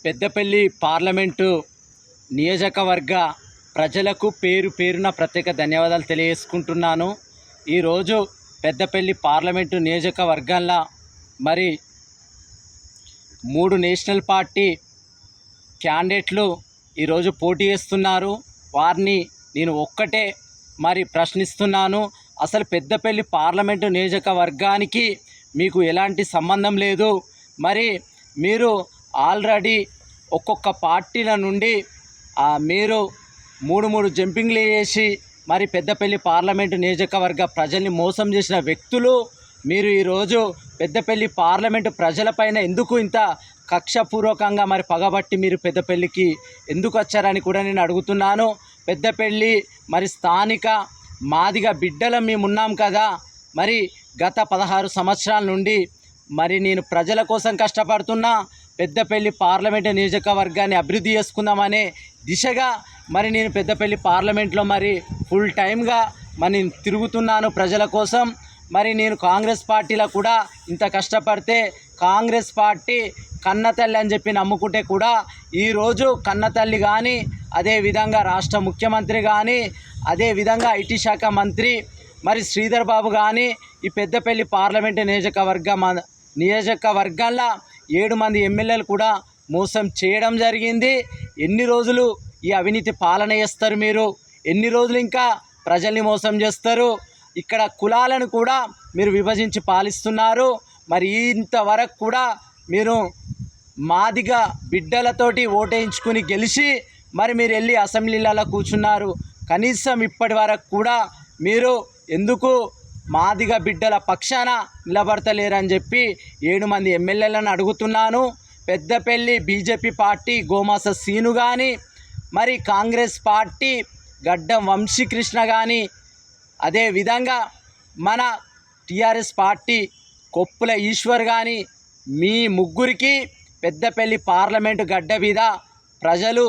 Peddapalli parliament నియోజకవర్గ ప్రజలకు పేరు పేరున ప్రత్యేక ధన్యవాదాలు తెలియజేసుకుంటున్నాను. ఈరోజు పెద్దపల్లి పార్లమెంటు నియోజకవర్గంలో మరి 3 నేషనల్ పార్టీ క్యాండిడేట్లు ఈరోజు పోటీ చేస్తున్నారు. వారిని నేను ఒక్కటే మరి ప్రశ్నిస్తున్నాను. అసలు పెద్దపల్లి పార్లమెంటు నియోజకవర్గానికి మీకు ఎలాంటి సంబంధం లేదు. మరి మీరు ఆల్రెడీ ఒక్కొక్క పార్టీల నుండి మీరు 3 జంపింగ్లు చేసి మరి పెద్దపల్లి పార్లమెంటు నియోజకవర్గ ప్రజల్ని మోసం చేసిన వ్యక్తులు మీరు ఈరోజు పెద్దపల్లి పార్లమెంటు ప్రజలపైన ఎందుకు ఇంత కక్షపూర్వకంగా మరి పగబట్టి మీరు పెద్దపల్లికి ఎందుకు వచ్చారని కూడా నేను అడుగుతున్నాను. పెద్దపల్లి మరి స్థానిక మాదిగ బిడ్డలం మేమున్నాం కదా. మరి గత 16 సంవత్సరాల నుండి మరి నేను ప్రజల కోసం కష్టపడుతున్నా. పెద్దపల్లి పార్లమెంటు నియోజకవర్గాన్ని అభివృద్ధి చేసుకుందామనే దిశగా మరి నేను పెద్దపల్లి పార్లమెంట్లో మరి ఫుల్ టైమ్గా మరి తిరుగుతున్నాను ప్రజల కోసం. మరి నేను కాంగ్రెస్ పార్టీలో కూడా ఇంత కష్టపడితే కాంగ్రెస్ పార్టీ కన్నతల్లి అని చెప్పి నమ్ముకుంటే కూడా ఈరోజు కన్నతల్లి కానీ, అదేవిధంగా రాష్ట్ర ముఖ్యమంత్రి కానీ, అదేవిధంగా ఐటీ శాఖ మంత్రి మరి శ్రీధర్ బాబు కానీ ఈ పెద్దపల్లి పార్లమెంటు నియోజకవర్గంలో 7 మంది ఎమ్మెల్యేలు కూడా మోసం చేయడం జరిగింది. ఎన్ని రోజులు ఈ అవినీతి పాలన చేస్తారు మీరు? ఎన్ని రోజులు ఇంకా ప్రజల్ని మోసం చేస్తారు? ఇక్కడ కులాలను కూడా మీరు విభజించి పాలిస్తున్నారు. మరి ఇంతవరకు కూడా మీరు మాదిగ బిడ్డలతోటి ఓటేయించుకుని గెలిచి మరి మీరు వెళ్ళి అసెంబ్లీలలో కూర్చున్నారు. కనీసం ఇప్పటి వరకు కూడా మీరు ఎందుకు మాదిగ బిడ్డల పక్షాన నిలబడతలేరని చెప్పి 7 మంది ఎమ్మెల్యేలను అడుగుతున్నాను. పెద్దపల్లి బీజేపీ పార్టీ గోమాస సీను కానీ, మరి కాంగ్రెస్ పార్టీ గడ్డం వంశీకృష్ణ కానీ, అదేవిధంగా మన టీఆర్ఎస్ పార్టీ కొప్పుల ఈశ్వర్ కానీ, మీ ముగ్గురికి పెద్దపల్లి పార్లమెంటు గడ్డ మీద ప్రజలు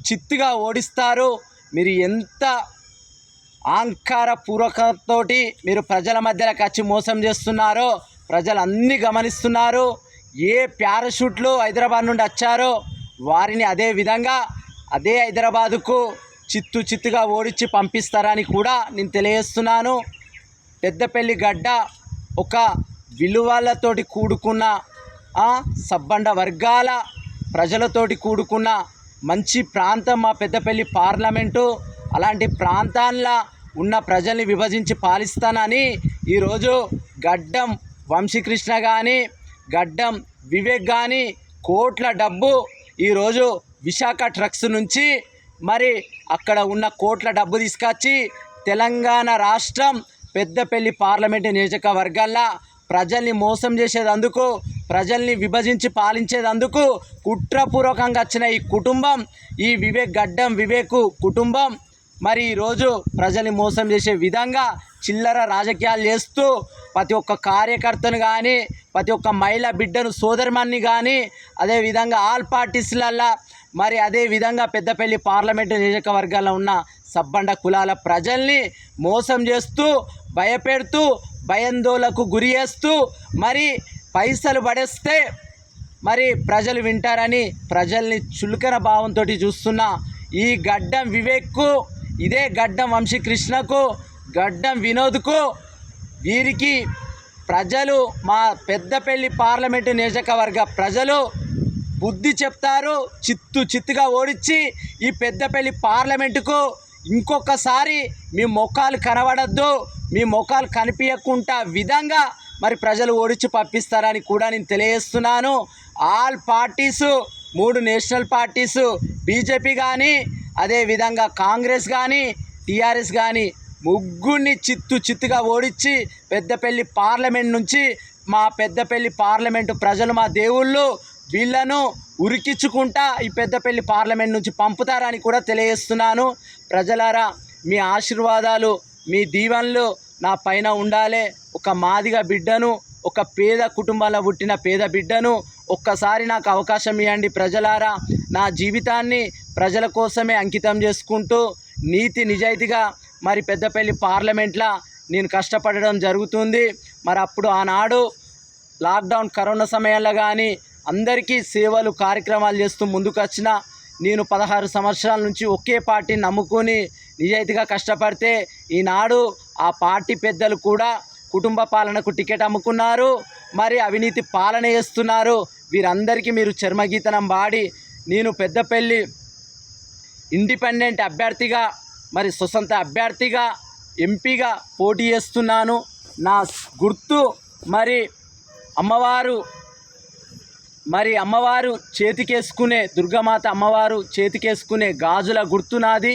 చిత్తుగా ఓడిస్తారు. మీరు ఎంత అహంకారపూర్వకంతోటి మీరు ప్రజల మధ్యలోకి వచ్చి మోసం చేస్తున్నారో ప్రజలు అన్నీ గమనిస్తున్నారు. ఏ పారాషూట్లు హైదరాబాద్ నుండి వచ్చారో వారిని అదే హైదరాబాదుకు చిత్తుగా ఓడించి పంపిస్తారని కూడా నేను తెలియజేస్తున్నాను. పెద్దపల్లి గడ్డ ఒక విలువలతోటి కూడుకున్న సబ్బండ వర్గాల ప్రజలతోటి కూడుకున్న మంచి ప్రాంతం మా పెద్దపల్లి పార్లమెంటు. అలాంటి ప్రాంతాల్లో ఉన్న ప్రజల్ని విభజించి పాలిస్తానని ఈరోజు గడ్డం వంశీకృష్ణ కానీ, గడ్డం వివేక్ కానీ కోట్ల డబ్బు ఈరోజు విశాఖ ట్రక్స్ నుంచి మరి అక్కడ ఉన్న కోట్ల డబ్బు తీసుకొచ్చి తెలంగాణ రాష్ట్రం పెద్దపల్లి పార్లమెంటు నియోజకవర్గాల్లో ప్రజల్ని మోసం చేసేదందుకు, ప్రజల్ని విభజించి పాలించేదందుకు కుట్రపూర్వకంగా వచ్చిన ఈ కుటుంబం, ఈ గడ్డం వివేక్ కుటుంబం మరి ఈరోజు ప్రజల్ని మోసం చేసే విధంగా చిల్లర రాజకీయాలు చేస్తూ ప్రతి ఒక్క కార్యకర్తను కానీ, ప్రతి ఒక్క మహిళా బిడ్డను సోదరిమణ్ణి కానీ, అదేవిధంగా ఆల్ పార్టీస్లల్లో మరి అదేవిధంగా పెద్దపల్లి పార్లమెంటు నియోజకవర్గాల్లో ఉన్న సబ్బండ కులాల ప్రజల్ని మోసం చేస్తూ, భయపెడుతూ, భయాందోళనకు గురి చేస్తూ మరి పైసలు పడేస్తే మరి ప్రజలు వింటారని ప్రజల్ని చులకన భావంతో చూస్తున్న ఈ గడ్డం వివేక్కు, ఇదే గడ్డం వంశీకృష్ణకు, గడ్డం వినోద్కు, వీరికి ప్రజలు మా పెద్దపల్లి పార్లమెంటు నియోజకవర్గ ప్రజలు బుద్ధి చెప్తారు. చిత్తుగా ఓడించి ఈ పెద్దపల్లి పార్లమెంటుకు ఇంకొకసారి మీ ముఖాలు కనబడద్దు, మీ ముఖాలు కనిపించకుండా విధంగా మరి ప్రజలు ఓడించి పంపిస్తారని కూడా నేను తెలియజేస్తున్నాను. All parties 3 national parties BJP కానీ, అదేవిధంగా కాంగ్రెస్ కానీ, టీఆర్ఎస్ కానీ ముగ్గురిని చిత్తుగా ఓడించి పెద్దపల్లి పార్లమెంట్ నుంచి మా పెద్దపల్లి పార్లమెంటు ప్రజలు మా దేవుళ్ళు వీళ్ళను ఉరికించుకుంటా ఈ పెద్దపల్లి పార్లమెంట్ నుంచి పంపుతారని కూడా తెలియజేస్తున్నాను. ప్రజలారా, మీ ఆశీర్వాదాలు, మీ దీవెనలు నా పైన ఉండాలి. ఒక మాదిగ బిడ్డను, ఒక పేద కుటుంబాల్లో పుట్టిన పేద బిడ్డను ఒక్కసారి నాకు అవకాశం ఇవ్వండి ప్రజలారా. నా జీవితాన్ని ప్రజల కోసమే అంకితం చేసుకుంటూ నీతి నిజాయితీగా మరి పెద్దపల్లి పార్లమెంట్లో నేను కష్టపడడం జరుగుతుంది. మరి అప్పుడు ఆనాడు లాక్డౌన్ కరోనా సమయాల్లో కానీ అందరికీ సేవలు కార్యక్రమాలు చేస్తూ ముందుకు వచ్చిన నేను 16 సంవత్సరాల నుంచి ఒకే పార్టీని నమ్ముకొని నిజాయితీగా కష్టపడితే ఈనాడు ఆ పార్టీ పెద్దలు కూడా కుటుంబ పాలనకు టికెట్ అమ్ముకున్నారు, మరి అవినీతి పాలన చేస్తున్నారు. వీరందరికీ మీరు చర్మగీతనం వాడి నేను పెద్దపల్లి ఇండిపెండెంట్ అభ్యర్థిగా మరి స్వతంత్ర అభ్యర్థిగా ఎంపీగా పోటీ చేస్తున్నాను. నా గుర్తు మరి అమ్మవారు చేతికేసుకునే దుర్గామాత అమ్మవారు చేతికేసుకునే గాజుల గుర్తు నాది.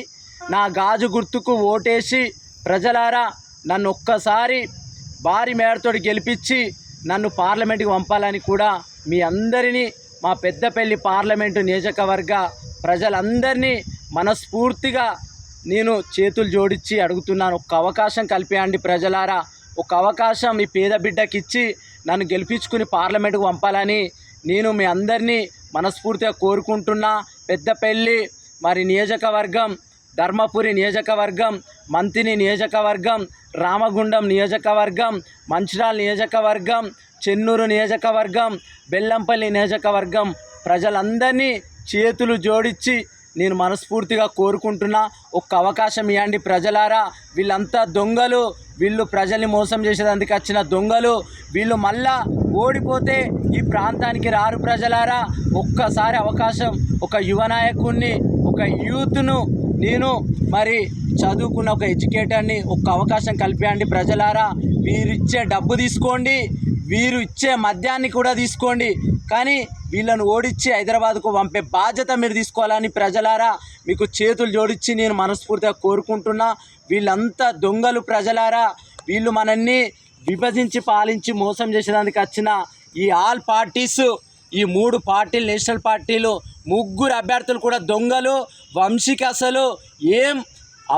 నా గాజు గుర్తుకు ఓటేసి ప్రజలారా నన్ను ఒక్కసారి భారీ మేరతోటి గెలిపించి నన్ను పార్లమెంటుకి పంపాలని కూడా మీ అందరినీ మా పెద్దపల్లి పార్లమెంటు నియోజకవర్గ ప్రజలందరినీ మనస్ఫూర్తిగా నేను చేతులు జోడించి అడుగుతున్నాను. ఒక్క అవకాశం కల్పించండి ప్రజలారా, ఒక అవకాశం ఈ పేద బిడ్డకి ఇచ్చి నన్ను గెలిపించుకుని పార్లమెంటుకు పంపాలని నేను మీ అందరినీ మనస్ఫూర్తిగా కోరుకుంటున్నా. పెద్దపల్లి మరి నియోజకవర్గం, ధర్మపురి నియోజకవర్గం, మంతిని నియోజకవర్గం, రామగుండం నియోజకవర్గం, మంచిర్యాల నియోజకవర్గం, చెన్నూరు నియోజకవర్గం, బెల్లంపల్లి నియోజకవర్గం ప్రజలందరినీ చేతులు జోడించి నేను మనస్ఫూర్తిగా కోరుకుంటున్నా. ఒక్క అవకాశం ఇవ్వండి ప్రజలారా. వీళ్ళంతా దొంగలు, వీళ్ళు ప్రజల్ని మోసం చేసేందుకు వచ్చిన దొంగలు. వీళ్ళు మళ్ళా ఓడిపోతే ఈ ప్రాంతానికి రారు ప్రజలారా. ఒక్కసారి అవకాశం, ఒక యువ నాయకుడిని, ఒక యూత్ను, నేను మరి చదువుకున్న ఒక ఎడ్యుకేటర్ని ఒక్క అవకాశం కల్పించండి ప్రజలారా. వీరిచ్చే డబ్బు తీసుకోండి, వీరు ఇచ్చే మద్యాన్ని కూడా తీసుకోండి, కానీ వీళ్ళను ఓడించి హైదరాబాద్కు పంపే బాధ్యత మీరు తీసుకోవాలని ప్రజలారా మీకు చేతులు జోడించి నేను మనస్ఫూర్తిగా కోరుకుంటున్నా. వీళ్ళంతా దొంగలు ప్రజలారా. వీళ్ళు మనల్ని విభజించి పాలించి మోసం చేసేదానికి వచ్చిన ఈ ఆల్ పార్టీస్, ఈ 3 పార్టీలు, నేషనల్ పార్టీలు, 3 అభ్యర్థులు కూడా దొంగలు. వంశీకి అసలు ఏం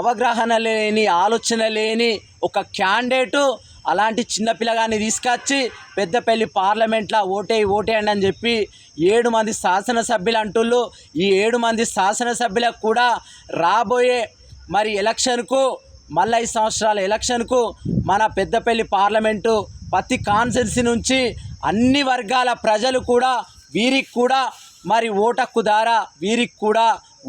అవగాహన లేని, ఆలోచన లేని ఒక క్యాండిడేటు అలాంటి చిన్నపిల్లగాన్ని తీసుకొచ్చి పెద్దపల్లి పార్లమెంట్లో ఓటేయండి అని చెప్పి 7 మంది శాసనసభ్యులు అంటుళ్ళు. ఈ 7 మంది శాసనసభ్యులకు కూడా రాబోయే మరి ఎలక్షన్కు, మళ్ళీ 5 సంవత్సరాల ఎలక్షన్కు మన పెద్దపల్లి పార్లమెంటు ప్రతి కాన్స్టిట్యున్సీ నుంచి అన్ని వర్గాల ప్రజలు కూడా వీరికి కూడా మరి ఓటక్కు ద్వారా వీరికి కూడా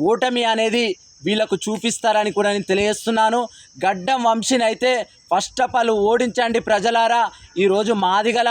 ఓటమి అనేది వీళ్ళకు చూపిస్తారని కూడా నేను తెలియజేస్తున్నాను. గడ్డం వంశీని అయితే ఫస్ట్ ఆఫ్ ఆల్ ఓడించండి ప్రజలారా. ఈరోజు మాదిగల